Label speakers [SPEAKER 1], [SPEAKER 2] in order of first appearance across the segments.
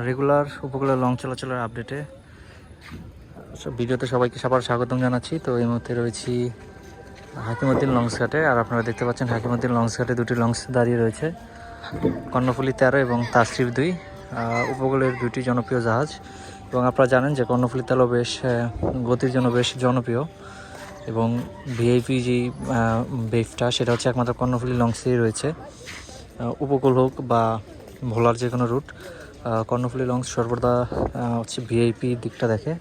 [SPEAKER 1] Regular উপকূলের long চলাচলের আপডেটে ভিডিওতে সবাইকে সবার স্বাগতম জানাচ্ছি। তো এই মুহূর্তে রয়েছি হাকিমউদ্দিন লঞ্চ ঘাটে। আর আপনারা দেখতে পাচ্ছেন হাকিমউদ্দিন লঞ্চ ঘাটে দুটি লঞ্চ দাঁড়িয়ে রয়েছে, কর্ণফুলী 13 এবং তাসরিফ 2, উপকূলের দুটি জনপ্রিয় জাহাজ। এবং আপনারা জানেন যে কর্ণফুলী 13 বেশ গতির জন্য বেশ জনপ্রিয়, এবং ভিআইপি যে বেফটা সেটা হচ্ছে একমাত্র কর্ণফুলী লঞ্চেই রয়েছে। উপকূল হোক বা ভোলার যে কোনো রুট, কর্ণফুলী লঞ্চ সর্বদা হচ্ছে ভিআইপি দিকটা দেখে।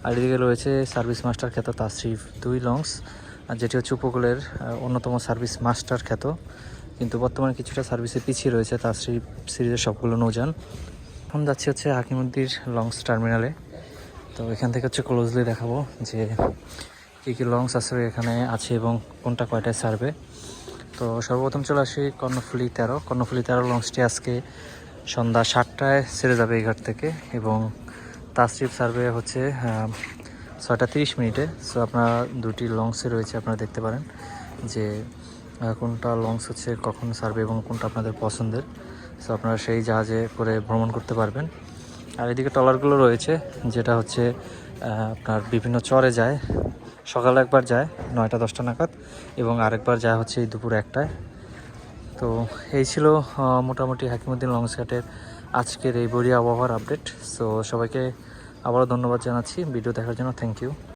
[SPEAKER 1] আর এদিকে রয়েছে সার্ভিস মাস্টার খ্যাত তাসরিফ 2 লঞ্চ, যেটি হচ্ছে উপকূলের অন্যতম সার্ভিস মাস্টার খ্যাত, কিন্তু বর্তমানে কিছুটা সার্ভিসে পিছিয়ে রয়েছে তাসরিফ সিরিজের সবগুলো নৌযান। এখন যাচ্ছি হচ্ছে হাকিমউদ্দিন লঞ্চ টার্মিনালে। তো এখান থেকে হচ্ছে ক্লোজলি দেখাবো যে কী কী লঞ্চ আসলে এখানে আছে এবং কোনটা কয়টায় ছাড়বে। তো সর্বপ্রথম চলে আসি কর্ণফুলী 13। কর্ণফুলী 13 লঞ্চটি আজকে সন্ধ্যা 7টায় ছেড়ে যাবে এই ঘাট থেকে, এবং তাসরিফ সার্ভে হচ্ছে 6টা 30 মিনিটে। সো আপনারা দুটি লঞ্চে রয়েছে, আপনারা দেখতে পারেন যে কোনটা লঞ্চ হচ্ছে কখন সার্ভে এবং কোনটা আপনাদের পছন্দের। সো আপনারা সেই জাহাজে করে ভ্রমণ করতে পারবেন। আর এদিকে ট্রলারগুলো রয়েছে, যেটা হচ্ছে আপনার বিভিন্ন চরে যায়। সকালে একবার যায় 9টা 10টা নাগাদ, এবং আরেকবার যায় হচ্ছে এই দুপুর 1টায়। তো এই ছিল মোটামুটি হাকিমউদ্দিন লঞ্চ ঘাটের আজকের এই বড়িয়া আবহাওয়ার আপডেট। সো সবাইকে আবারও ধন্যবাদ জানাচ্ছি ভিডিও দেখার জন্য। Thank you.